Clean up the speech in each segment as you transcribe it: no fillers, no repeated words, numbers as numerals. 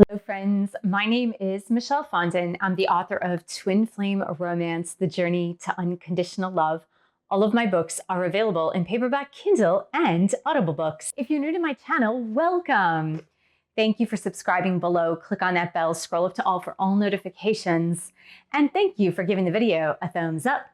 Hello friends, my name is Michelle Fondin. I'm the author of Twin Flame Romance, The Journey to Unconditional Love. All of my books are available in paperback, Kindle, and Audible books. If you're new to my channel, welcome. Thank you for subscribing below. Click on that bell, scroll up to all for all notifications. And thank you for giving the video a thumbs up.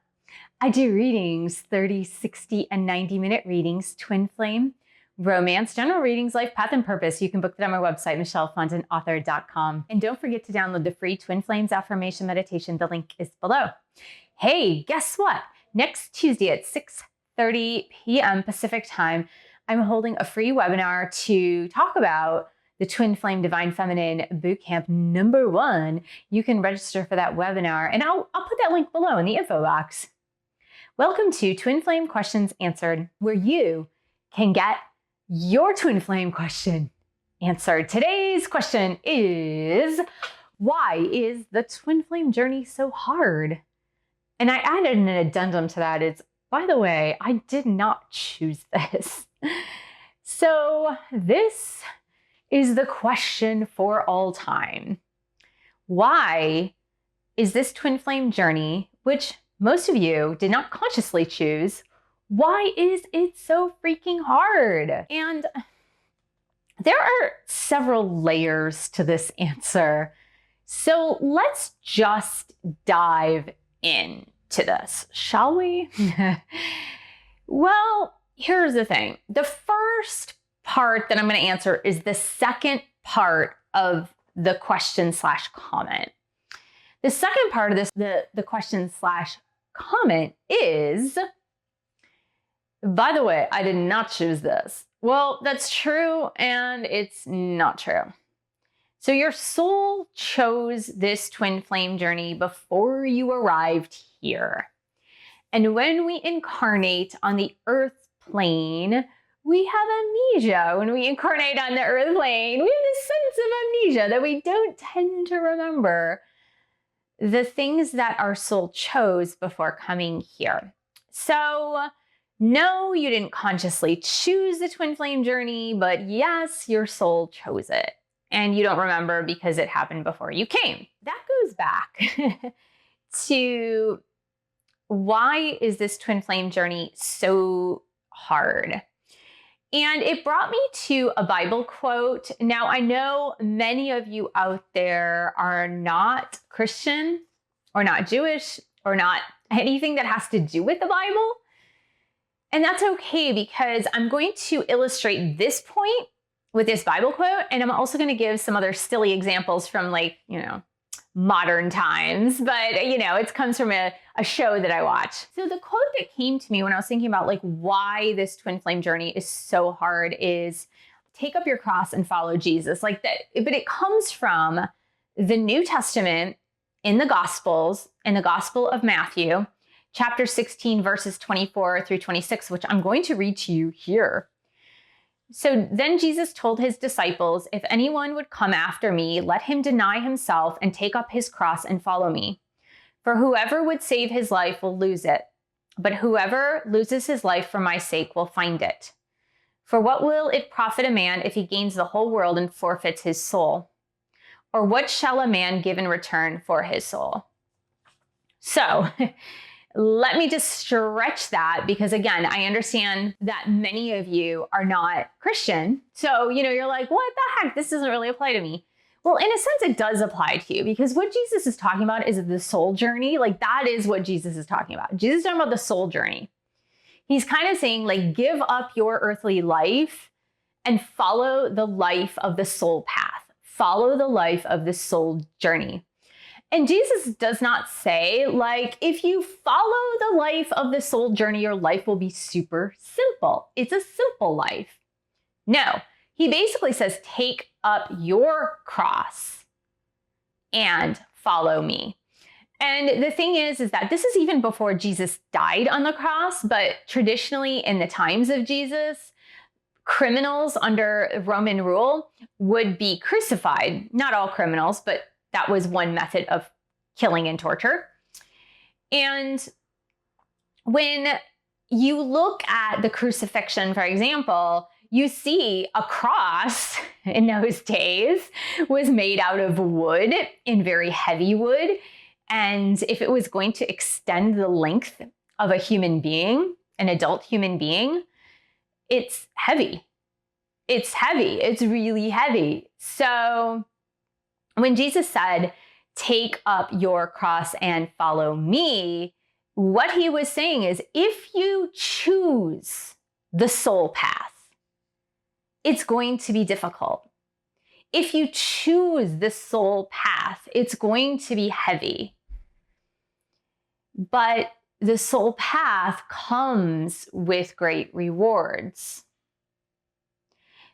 I do readings, 30, 60, and 90-minute readings, Twin Flame Romance, general readings, life, path, and purpose. You can book that on my website, michellefondinauthor.com. And don't forget to download the free Twin Flames affirmation meditation. The link is below. Hey, guess what? Next Tuesday at 6:30 p.m. Pacific time, I'm holding a free webinar to talk about the Twin Flame Divine Feminine Bootcamp #1. You can register for that webinar, and I'll put that link below in the info box. Welcome to Twin Flame Questions Answered, where you can get your twin flame question answered. Today's question is, why is the twin flame journey so hard? And I added an addendum to that. It's, by the way, I did not choose this. So this is the question for all time. Why is this twin flame journey, which most of you did not consciously choose, why is it so freaking hard? And there are several layers to this answer. So let's just dive into this, shall we? Well, here's the thing. The first part that I'm going to answer is the second part of the question/comment. The second part of this, the question/comment is, by the way, I did not choose this. Well, that's true and it's not true. So your soul chose this twin flame journey before you arrived here. And when we incarnate on the earth plane, we have amnesia. When we incarnate on the earth plane, we have this sense of amnesia that we don't tend to remember the things that our soul chose before coming here. So no, you didn't consciously choose the twin flame journey, but yes, your soul chose it. And you don't remember because it happened before you came. That goes back to, why is this twin flame journey so hard? And it brought me to a Bible quote. Now, I know many of you out there are not Christian or not Jewish or not anything that has to do with the Bible. And that's okay, because I'm going to illustrate this point with this Bible quote, and I'm also going to give some other silly examples from, like, modern times, but it comes from a show that I watch. So the quote that came to me when I was thinking about why this twin flame journey is so hard is, take up your cross and follow Jesus. Like that, but it comes from the New Testament in the Gospels, in the Gospel of Matthew, chapter 16, verses 24 through 26, which I'm going to read to you here. So then Jesus told his disciples, "If anyone would come after me, let him deny himself and take up his cross and follow me. For whoever would save his life will lose it, but whoever loses his life for my sake will find it. For what will it profit a man if he gains the whole world and forfeits his soul? Or what shall a man give in return for his soul?" So let me just stretch that, because again, I understand that many of you are not Christian. So, you're like, what the heck? This doesn't really apply to me. Well, in a sense, it does apply to you, because what Jesus is talking about is the soul journey. That is what Jesus is talking about. Jesus is talking about the soul journey. He's kind of saying, give up your earthly life and follow the life of the soul path. Follow the life of the soul journey. And Jesus does not say, if you follow the life of the soul journey, your life will be super simple. It's a simple life. No, he basically says, take up your cross and follow me. And the thing is that this is even before Jesus died on the cross, but traditionally in the times of Jesus, criminals under Roman rule would be crucified. Not all criminals, but that was one method of killing and torture. And when you look at the crucifixion, for example, you see a cross in those days was made out of wood, in very heavy wood. And if it was going to extend the length of a human being, an adult human being, it's heavy. It's heavy. It's really heavy. So when Jesus said, take up your cross and follow me, what he was saying is, if you choose the soul path, it's going to be difficult. If you choose the soul path, it's going to be heavy. But the soul path comes with great rewards.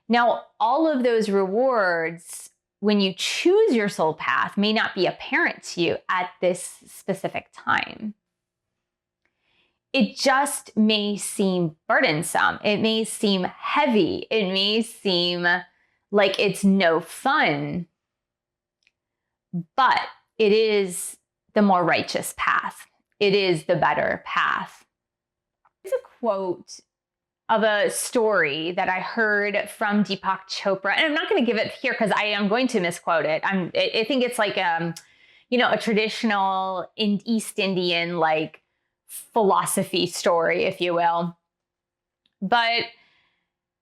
Now, all of those rewards, when you choose your soul path, may not be apparent to you at this specific time. It just may seem burdensome. It may seem heavy. It may seem like it's no fun. But it is the more righteous path. It is the better path. There's a quote of a story that I heard from Deepak Chopra, and I'm not going to give it here because I am going to misquote it. I think it's like a traditional East Indian like philosophy story, if you will. But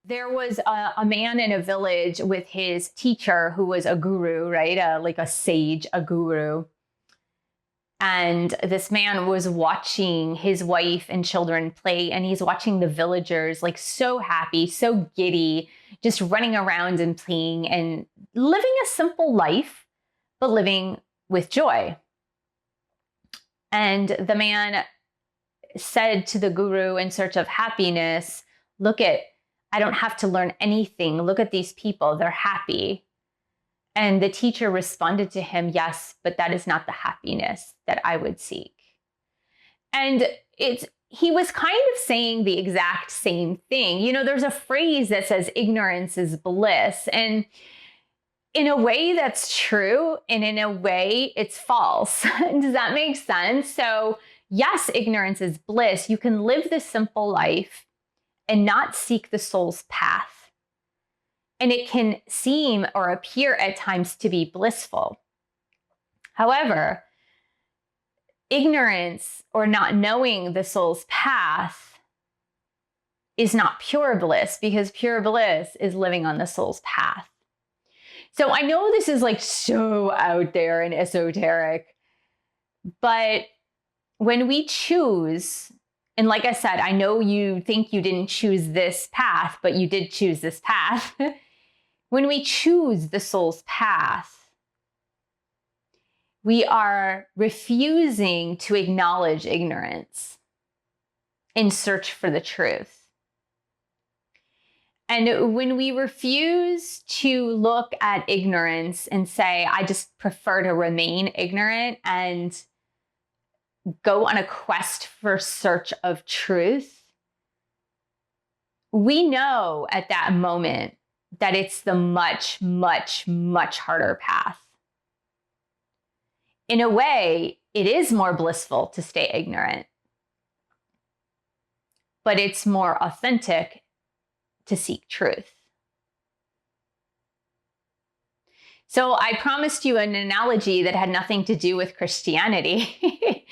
there was a man in a village with his teacher who was a guru, right? Like a sage, a guru. And this man was watching his wife and children play, and he's watching the villagers like so happy, so giddy, just running around and playing and living a simple life, but living with joy. And the man said to the guru in search of happiness, I don't have to learn anything. Look at these people, they're happy. And the teacher responded to him, yes, but that is not the happiness that I would seek. And he was kind of saying the exact same thing. There's a phrase that says ignorance is bliss. And in a way that's true, and in a way it's false. Does that make sense? So yes, ignorance is bliss. You can live this simple life and not seek the soul's path. And it can seem or appear at times to be blissful. However, ignorance or not knowing the soul's path is not pure bliss, because pure bliss is living on the soul's path. So I know this is like so out there and esoteric, but when we choose, and like I said, I know you think you didn't choose this path, but you did choose this path. When we choose the soul's path, we are refusing to acknowledge ignorance in search for the truth. And when we refuse to look at ignorance and say, I just prefer to remain ignorant and go on a quest for search of truth, we know at that moment that it's the much, much, much harder path. In a way, it is more blissful to stay ignorant, but it's more authentic to seek truth. So I promised you an analogy that had nothing to do with Christianity.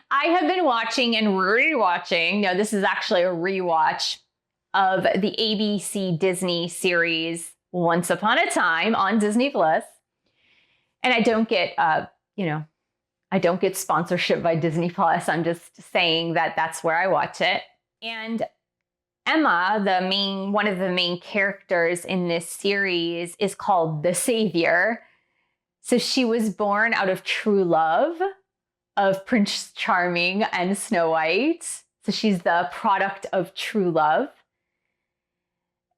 I have been watching and rewatching. No, this is actually a rewatch of the ABC Disney series Once Upon a Time on Disney Plus. And I don't get, I don't get sponsorship by Disney Plus. I'm just saying that that's where I watch it. And Emma, one of the main characters in this series, is called the Savior. So she was born out of true love of Prince Charming and Snow White. So she's the product of true love.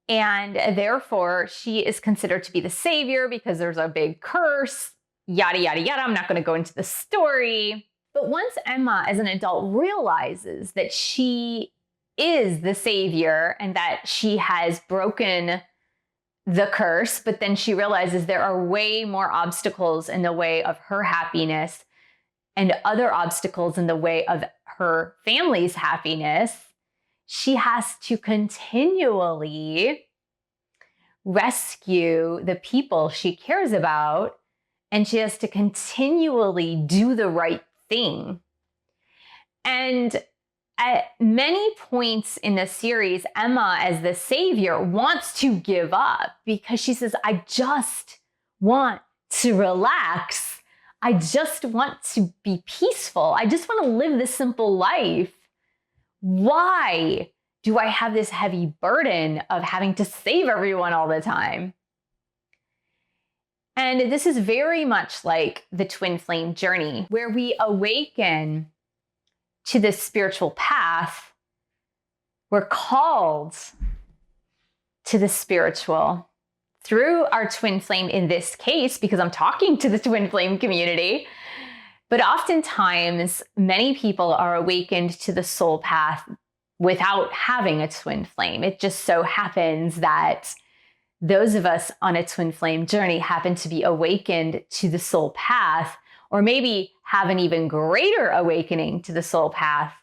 And therefore, she is considered to be the savior because there's a big curse, yada, yada, yada. I'm not going to go into the story. But once Emma, as an adult, realizes that she is the savior and that she has broken the curse, but then she realizes there are way more obstacles in the way of her happiness and other obstacles in the way of her family's happiness, she has to continually rescue the people she cares about, and she has to continually do the right thing. And at many points in the series, Emma, as the savior, wants to give up because she says, I just want to relax. I just want to be peaceful. I just want to live this simple life. Why do I have this heavy burden of having to save everyone all the time? And this is very much like the twin flame journey, where we awaken to this spiritual path. We're called to the spiritual through our twin flame in this case, because I'm talking to the twin flame community. But oftentimes, many people are awakened to the soul path without having a twin flame. It just so happens that those of us on a twin flame journey happen to be awakened to the soul path, or maybe have an even greater awakening to the soul path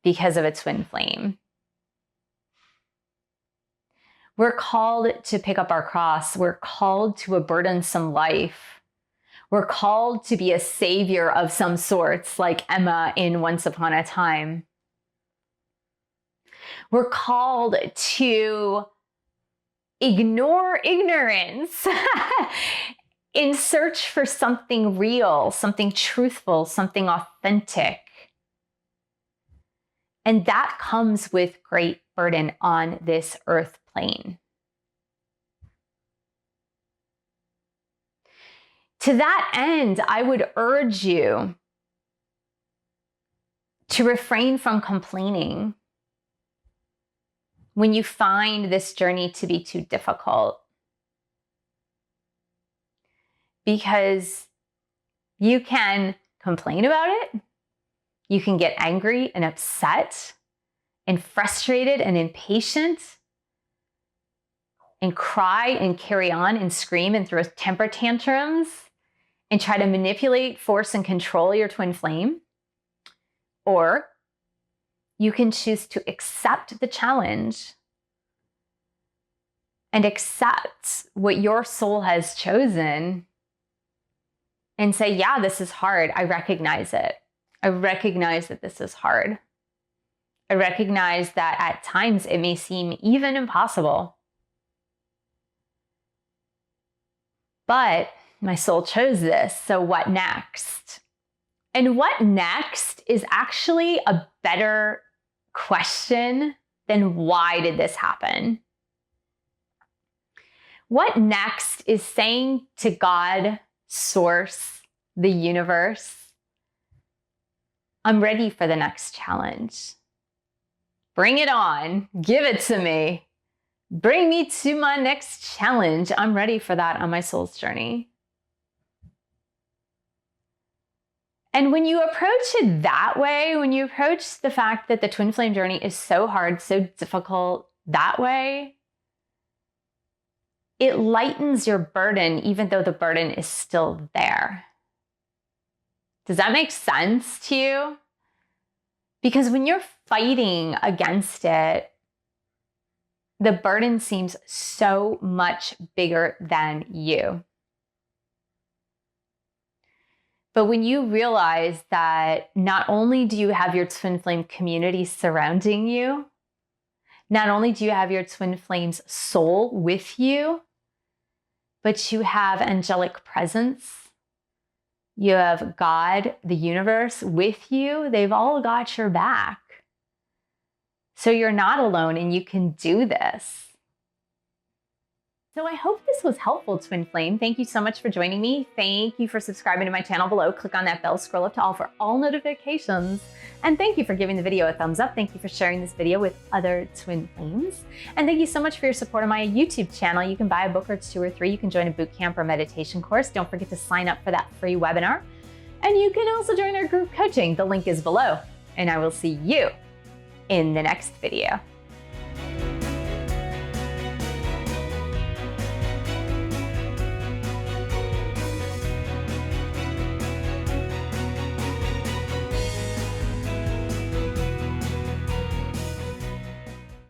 because of a twin flame. We're called to pick up our cross. We're called to a burdensome life. We're called to be a savior of some sorts, like Emma in Once Upon a Time. We're called to ignore ignorance in search for something real, something truthful, something authentic. And that comes with great burden on this earth plane. To that end, I would urge you to refrain from complaining when you find this journey to be too difficult. Because you can complain about it, you can get angry and upset and frustrated and impatient and cry and carry on and scream and throw temper tantrums and try to manipulate, force, and control your twin flame. Or you can choose to accept the challenge and accept what your soul has chosen and say, yeah, this is hard. I recognize it. I recognize that this is hard. I recognize that at times it may seem even impossible. But my soul chose this, so what next? And what next is actually a better question than why did this happen? What next is saying to God, Source, the universe, I'm ready for the next challenge. Bring it on. Give it to me. Bring me to my next challenge. I'm ready for that on my soul's journey. And when you approach it that way, when you approach the fact that the twin flame journey is so hard, so difficult that way, it lightens your burden, even though the burden is still there. Does that make sense to you? Because when you're fighting against it, the burden seems so much bigger than you. But when you realize that not only do you have your twin flame community surrounding you, not only do you have your twin flame's soul with you, but you have angelic presence. You have God, the universe with you. They've all got your back. So you're not alone and you can do this. So I hope this was helpful, Twin Flame. Thank you so much for joining me. Thank you for subscribing to my channel below. Click on that bell, scroll up to all for all notifications. And thank you for giving the video a thumbs up. Thank you for sharing this video with other Twin Flames. And thank you so much for your support on my YouTube channel. You can buy a book or 2 or 3. You can join a boot camp or meditation course. Don't forget to sign up for that free webinar. And you can also join our group coaching. The link is below. And I will see you in the next video.